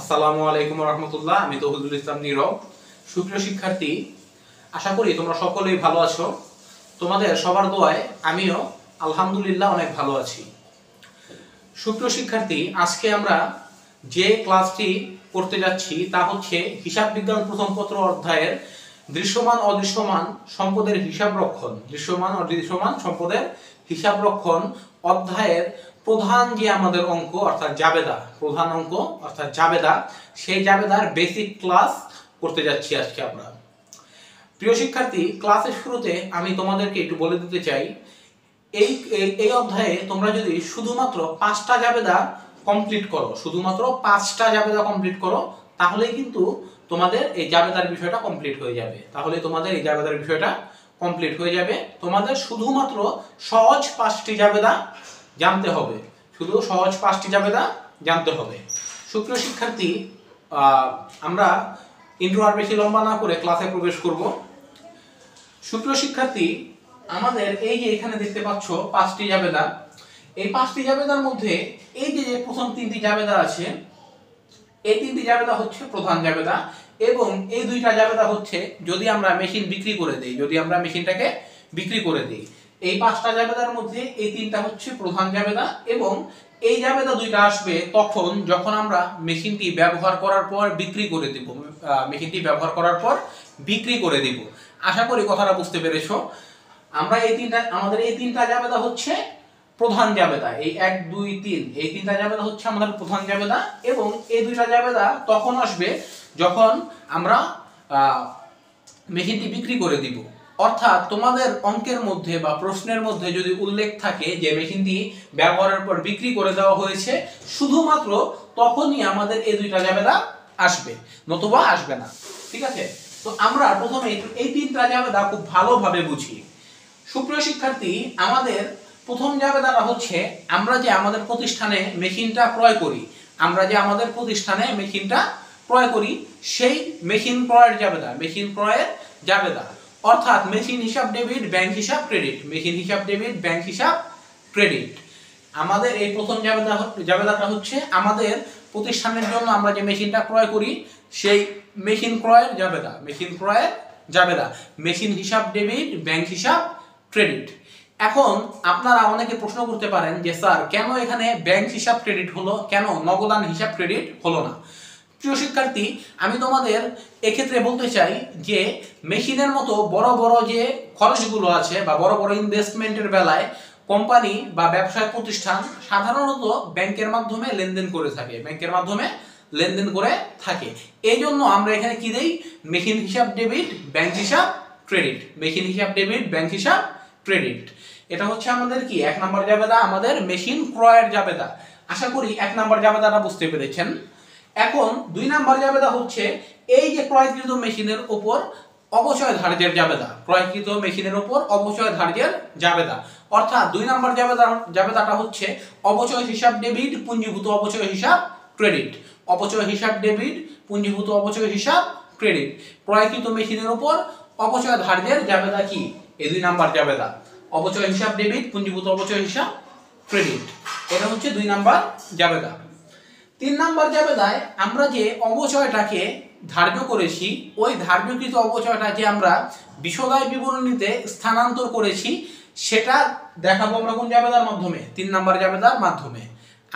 আসসালামু আলাইকুম রহমতুল্লাহ। আমি তৌহিদুল ইসলাম নীরব। সুপ্রিয় শিক্ষার্থী, আশা করি তোমরা সকলেই ভালো আছো। তোমাদের সবার দোয়ায় আমিও আলহামদুলিল্লাহ অনেক ভালো আছি। সুপ্রিয় শিক্ষার্থী, আজকে আমরা যে ক্লাসটি করতে যাচ্ছি তা হচ্ছে হিসাব বিজ্ঞান প্রথম পত্র অধ্যায়ের দৃশ্যমান অদৃশ্যমান সম্পদের হিসাব রক্ষণ। দৃশ্যমান অদৃশ্যমান সম্পদের হিসাব রক্ষণ অধ্যায়ের প্রধান যে আমাদের অঙ্ক অর্থাৎ জাবেদা, প্রধান অঙ্ক অর্থাৎ জাবেদা, সেই জাবেদার বেসিক ক্লাস করতে যাচ্ছি আজকে আমরা। প্রিয় শিক্ষার্থী, ক্লাসের শুরুতে আমি তোমাদেরকে একটু বলে দিতে চাই, এই এই অধ্যায়ে তোমরা যদি শুধুমাত্র 5টা জাবেদা কমপ্লিট করো, শুধুমাত্র 5টা জাবেদা কমপ্লিট করো, তাহলেই কিন্তু তোমাদের এই জাবেদার বিষয়টা কমপ্লিট হয়ে যাবে। তাহলে তোমাদের এই জাবেদার বিষয়টা কমপ্লিট হয়ে যাবে। তোমাদের শুধুমাত্র সহজ 5টি জাবেদা জানতে হবে, শুধু সহজ 5টি জাবেদা জানতে হবে। সুপ্রিয় শিক্ষার্থী, আমরা ইন্ট্রো আর বেশি লম্বা না করে ক্লাসে প্রবেশ করব। সুপ্রিয় শিক্ষার্থী, আমাদের এই যে এখানে দেখতে পাচ্ছ 5টি জাবেদা, এই 5টি জাবেদার মধ্যে এই যে প্রথম 3টি জাবেদা আছে, এই 3টি জাবেদা হচ্ছে প্রধান জাবেদা, এবং এই 2টা জাবেদা হচ্ছে যদি আমরা মেশিন বিক্রি করে দেই, যদি আমরা মেশিনটাকে বিক্রি করে দিই। এই 5টা জাবেদার মধ্যে এই 3টা হচ্ছে প্রধান জাবেদা, এবং এই জাবেদা 2টা আসবে তখন যখন আমরা মেশিনটি ব্যবহার করার পর বিক্রি করে দিব, মেশিনটি ব্যবহার করার পর বিক্রি করে দিব। আশা করি কথাটা বুঝতে পেরেছো। আমরা আমাদের এই 3টা জাবেদা হচ্ছে প্রধান জাবেদা, এই 1 2 3 এই 3টা জাবেদা হচ্ছে আমাদের প্রধান জাবেদা, এবং এই 2টা জাবেদা তখন আসবে যখন আমরা মেশিনটি বিক্রি করে দিব। অর্থাৎ তোমাদের অঙ্কের মধ্যে বা প্রশ্নের মধ্যে যদি উল্লেখ থাকে যে মেশিনটি ব্যবহারের পর বিক্রি করে দেওয়া হয়েছে, শুধুমাত্র তখনই আমাদের এই 2টা জাবেদা আসবে, নতুবা আসবে না। ঠিক আছে? তো আমরা প্রথমে এই 3টা জাবেদা খুব ভালোভাবে বুঝি। সুপ্রিয় শিক্ষার্থী, আমাদের প্রথম জাবেদাটা হচ্ছে আমরা যে আমাদের প্রতিষ্ঠানে মেশিনটা ক্রয় করি, আমরা যে আমাদের প্রতিষ্ঠানে মেশিনটা ক্রয় করি, সেই মেশিন ক্রয়ের জাবেদা, মেশিন ক্রয়ের জাবেদা, অর্থাৎ মেশিন হিসাব ডেবিট, ব্যাংক হিসাব ক্রেডিট, মেশিন হিসাব ডেবিট, ব্যাংক হিসাব ক্রেডিট। আমাদের এই প্রথম জাবেদাটা হচ্ছে আমাদের প্রতিষ্ঠানের জন্য আমরা যে মেশিনটা ক্রয় করি সেই মেশিন ক্রয়ের জাবেদা, মেশিন ক্রয়ের জাবেদা, মেশিন হিসাব ডেবিট, ব্যাংক হিসাব ক্রেডিট। এখন আপনারা অনেকে প্রশ্ন করতে পারেন যে স্যার, কেন এখানে ব্যাংক হিসাব ক্রেডিট হলো, কেন নগদান হিসাব ক্রেডিট হলো না? প্রিয় শিক্ষার্থী, আমি তোমাদের এক্ষেত্রে বলতে চাই যে মেশিনের মতো বড় বড় যে খরচগুলো আছে বা বড় বড় ইনভেস্টমেন্টের বেলায় কোম্পানি বা ব্যবসায় প্রতিষ্ঠান সাধারণত ব্যাংকের মাধ্যমে লেনদেন করে থাকে, ব্যাংকের মাধ্যমে লেনদেন করে থাকে। এই জন্য আমরা এখানে কি দেই? মেশিন হিসাব ডেবিট, ব্যাংক হিসাব ক্রেডিট, মেশিন হিসাব ডেবিট, ব্যাংক হিসাব ক্রেডিট। এটা হচ্ছে আমাদের কি 1 নম্বর জাবেদা, আমাদের মেশিন ক্রয়ের জাবেদা। আশা করি 1 নম্বর জাবেদাটা বুঝতে পেরেছেন। এখন 2 নম্বর জাবেদা হচ্ছে এই যে ক্রয়কৃত মেশিনের উপর অবচয় ধার্যের জাবেদা, ক্রয়কৃত মেশিনের উপর অবচয় ধার্যের জাবেদা। অর্থাৎ 2 নম্বর জাবেদাটা হচ্ছে অবচয় হিসাব ডেবিট, পুঞ্জীভূত অবচয় হিসাব ক্রেডিট, অবচয় হিসাব ডেবিট, পুঞ্জীভূত অবচয় হিসাব ক্রেডিট। ক্রয়কৃত মেশিনের উপর অবচয় ধার্যের জাবেদা কি? এই 2 নম্বর জাবেদা, অবচয় হিসাব ডেবিট, পুঞ্জীভূত অবচয় হিসাব ক্রেডিট। এটা হচ্ছে 2 নম্বর জাবেদা। 3 নম্বর জাবেদায় আমরা যে অবচয়টাকে ধার্য করেছি, ওই ধার্যকৃত অবচয়টা যে আমরা বিশদায় বিবরণীতে স্থানান্তর করেছি, সেটা দেখাবো আমরা কোন জাবেদার মাধ্যমে? 3 নম্বর জাবেদার মাধ্যমে।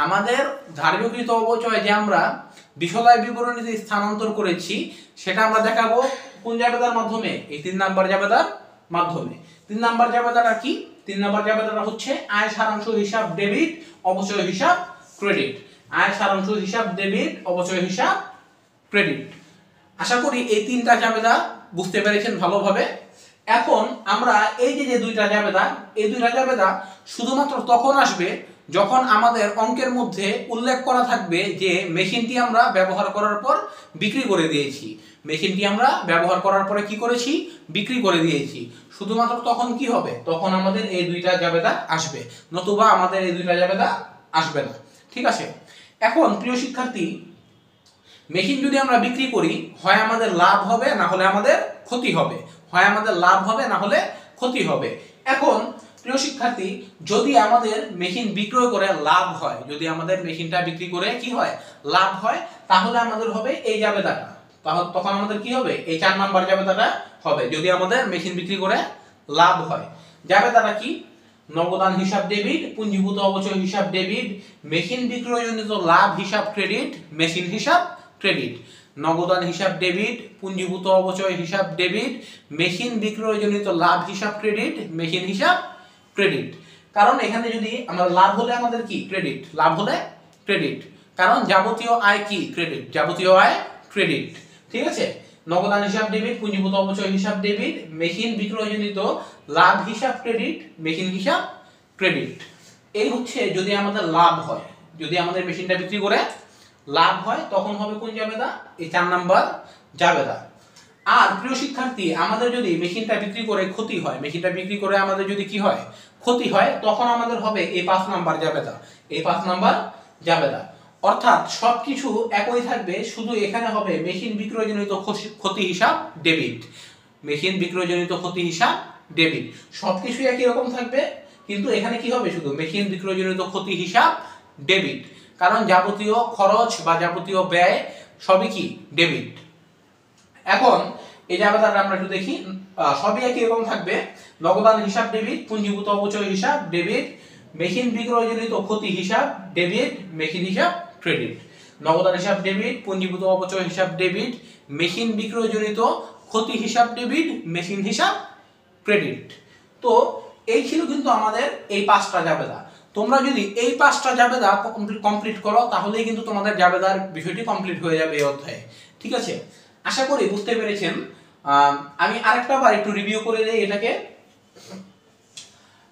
আমাদের ধার্যকৃত অবচয় যে আমরা বিশদায় বিবরণীতে স্থানান্তর করেছি, সেটা আমরা দেখাবো কোন জাবেদার মাধ্যমে? এই 3 নম্বর জাবেদার মাধ্যমে। 3 নম্বর জাবেদাটা কি? 3 নম্বর জাবেদাটা হচ্ছে আয় সারাংশ হিসাব ডেবিট, অবচয় হিসাব ক্রেডিট, আয় সারাংশ হিসাব ডেবিট, অবচয় হিসাব ক্রেডিট। আশা করি এই 3টা জাবেদা বুঝতে পেরেছেন ভালোভাবে। এখন আমরা এই যে 2টা জাবেদা, এই 2টা জাবেদা শুধুমাত্র তখন আসবে যখন আমাদের অঙ্কের মধ্যে উল্লেখ করা থাকবে যে মেশিনটি আমরা ব্যবহার করার পর বিক্রি করে দিয়েছি, মেশিনটি আমরা ব্যবহার করার পরে কি করেছি? বিক্রি করে দিয়েছি। শুধুমাত্র তখন কি হবে? তখন আমাদের এই 2টা জাবেদা আসবে, নতুবা আমাদের এই 2টা জাবেদা আসবে না। ঠিক আছে? এখন প্রিয় শিক্ষার্থী, মেশিন যদি আমরা বিক্রি করি, হয় আমাদের লাভ হবে না হলে আমাদের ক্ষতি হবে, হয় আমাদের লাভ হবে না হলে ক্ষতি হবে। এখন প্রিয় শিক্ষার্থী, যদি আমাদের মেশিন বিক্রয় করে লাভ হয়, যদি আমাদের মেশিনটা বিক্রি করে কি হয়, লাভ হয়, তাহলে আমাদের হবে এই জাবেদাটা। তখন আমাদের কি হবে, এই 4 নাম্বার জাবেদাটা হবে, যদি আমাদের মেশিন বিক্রি করে লাভ হয়। জাবেদাটা কি, নগদান হিসাব ডেবিট, পুঞ্জীভূত অবচয় হিসাব ডেবিট, মেশিন বিক্রয়জনিত লাভ হিসাব ক্রেডিট, মেশিন হিসাব ক্রেডিট। নগদান হিসাব ডেবিট, পুঞ্জীভূত অবচয় হিসাব ডেবিট, মেশিন বিক্রয়জনিত লাভ হিসাব ক্রেডিট, মেশিন হিসাব ক্রেডিট। কারণ এখানে যদি আমরা লাভ হলে আমাদের কি ক্রেডিট, লাভ হলে ক্রেডিট, কারণ যাবতীয় আয় কি ক্রেডিট, যাবতীয় আয় ক্রেডিট। ঠিক আছে, নগদান হিসাব ডেবিট, পুঞ্জীভূত অবচয় হিসাব ডেবিট, মেশিন বিক্রয়জনিত লাভ হিসাব ক্রেডিট, মেশিন হিসাব ক্রেডিট। এই হচ্ছে যদি আমাদের লাভ হয়, যদি আমাদের মেশিনটা বিক্রি করে লাভ হয়, তখন হবে কোন জাবেদা, এই 4 নাম্বার জাবেদা। আর প্রিয় শিক্ষার্থী, আমাদের যদি মেশিনটা বিক্রি করে ক্ষতি হয়, মেশিনটা বিক্রি করে আমাদের যদি কি হয়, ক্ষতি হয়, তখন আমাদের হবে এই 5 নাম্বার জাবেদা, এই 5 নাম্বার জাবেদা। অর্থাৎ সবকিছু একই থাকবে, শুধু এখানে হবে মেশিন বিক্রয়জনিত ক্ষতি হিসাব ডেবিট, মেশিন বিক্রয়জনিত ক্ষতি হিসাব ডেবিট, সবকিছু একই রকম থাকবে, কিন্তু এখানে কি হবে, শুধু মেশিন বিক্রয়জনিত ক্ষতি হিসাব ডেবিট, কারণ যাবতীয় খরচ বা যাবতীয় ব্যয় সবই কি ডেবিট। এখন এই জাবেদাটা আমরা একটু দেখি, সবই একই রকম থাকবে, নগদান হিসাব ডেবিট, পুঞ্জীভূত অবচয় হিসাব ডেবিট, মেশিন বিক্রয়জনিত ক্ষতি হিসাব ডেবিট, মেশিন হিসাব ক্রেডিট। নগদান হিসাব ডেবিট, পুঞ্জীভূত অবচয় হিসাব ডেবিট, মেশিন বিক্রয়জনিত ক্ষতি হিসাব ডেবিট, মেশিন হিসাব ক্রেডিট। তো এই ছিল কিন্তু আমাদের এই 5টা জাবেদা। তোমরা যদি এই 5টা জাবেদা কমপ্লিট করো, তাহলেই কিন্তু তোমাদের জাবেদার বিষয়টি কমপ্লিট হয়ে যাবে এই অধ্যায়ে। ঠিক আছে, আশা করি বুঝতে পেরেছেন। আমি আরেকটা বার একটু রিভিউ করে দেই এটাকে।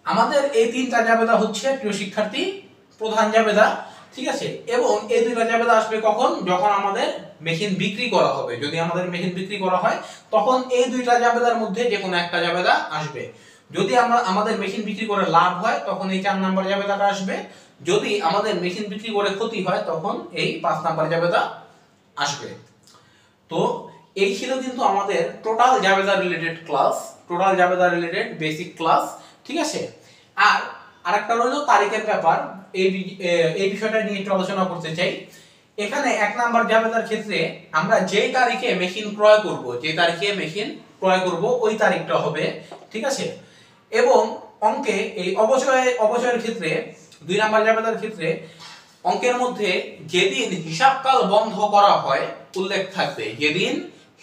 আমাদের এই 3টা জাবেদা হচ্ছে প্রিয় শিক্ষার্থী প্রধান জাবেদা। ঠিক আছে, এবং এই 2টা জাবেদা আসবে কখন, যখন আমাদের মেশিন বিক্রি করা হবে। যদি আমাদের মেশিন বিক্রি করা হয়, তখন এই 2টা জাবেদার মধ্যে যে কোনো একটা জাবেদা আসবে। যদি আমাদের মেশিন বিক্রি করে লাভ হয়, তখন এই 4 নাম্বার জাবেদাটা আসবে। যদি আমাদের মেশিন বিক্রি করে ক্ষতি হয়, তখন এই 5 নাম্বার জাবেদা আসবে। তো এই ছিল কিন্তু আমাদের টোটাল জাবেদা রিলেটেড ক্লাস, টোটাল জাবেদা রিলেটেড বেসিক ক্লাস। ঠিক আছে, আর আরেকটা হলো তারিখের ব্যাপার, এই বিষয়টা নিয়ে একটু আলোচনা করতে চাই। এখানে 1 নাম্বার জাবেদার ক্ষেত্রে আমরা যে তারিখে মেশিন ক্রয় করব, যে তারিখে মেশিন ক্রয় করব ওই তারিখটা হবে। ঠিক আছে, এবং অঙ্কে এই অবচয়ের ক্ষেত্রে 2 নাম্বার জাবেদার ক্ষেত্রে অঙ্কের মধ্যে যেদিন হিসাবকাল বন্ধ করা হয় উল্লেখ থাকবে, যেদিন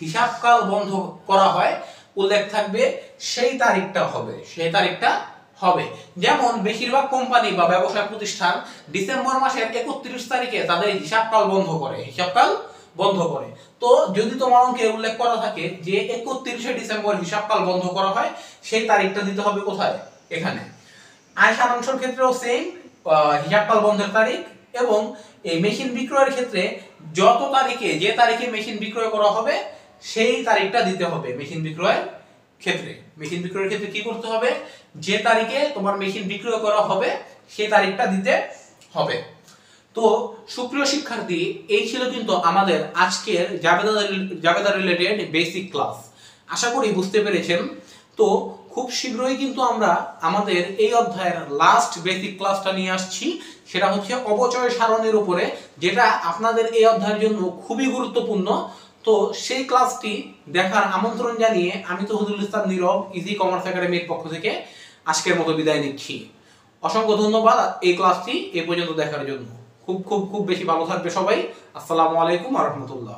হিসাবকাল বন্ধ করা হয় উল্লেখ থাকবে, সেই তারিখটা হবে, সেই তারিখটা হবে। যেমন বেশিরভাগ কোম্পানি বা ব্যবসায় প্রতিষ্ঠান ডিসেম্বর মাসের 31 তারিখে তাদের হিসাবকাল বন্ধ করে, হিসাবকাল বন্ধ করে। তো যদি তোমার অঙ্কে উল্লেখ করা থাকে যে 31শে ডিসেম্বর হিসাবকাল বন্ধ করা হয়, সেই তারিখটা দিতে হবে কোথায়, এখানে। আয় সারাংশের ক্ষেত্রেও সেম, হিসাবকাল বন্ধের তারিখ। এবং এই মেশিন বিক্রয়ের ক্ষেত্রে যত তারিখে, যে তারিখে মেশিন বিক্রয় করা হবে সেই তারিখটা দিতে হবে। মেশিন বিক্রয়ের ক্ষেত্রে, মেশিন বিক্রয়ের ক্ষেত্রে কি করতে হবে, যে তারিখে তোমার মেশিন বিক্রয় করা হবে সেই তারিখটা দিতে হবে। তো সুপ্রিয় শিক্ষার্থী, এই ছিল কিন্তু আমাদের আজকের জাবেদা রিলেটেড বেসিক ক্লাস। আশা করি বুঝতে পেরেছেন। তো খুব শীঘ্রই কিন্তু আমরা আমাদের এই অধ্যায়ের লাস্ট বেসিক ক্লাসটা নিয়ে আসছি, সেটা হচ্ছে অবচয় সারণীর উপরে, যেটা আপনাদের এই অধ্যায়ের জন্য খুবই গুরুত্বপূর্ণ। তো সেই ক্লাসটি দেখার আমন্ত্রণ জানিয়ে আমি তৌহিদুল ইসলাম নীরব ইজি কমার্স একাডেমির পক্ষ থেকে আজকের মতো বিদায় নিচ্ছি। অসংখ্য ধন্যবাদ এই ক্লাসটি এ পর্যন্ত দেখার জন্য। খুব খুব খুব বেশি ভালো থাকবে সবাই। আসসালামু আলাইকুম ওয়া রাহমাতুল্লাহ।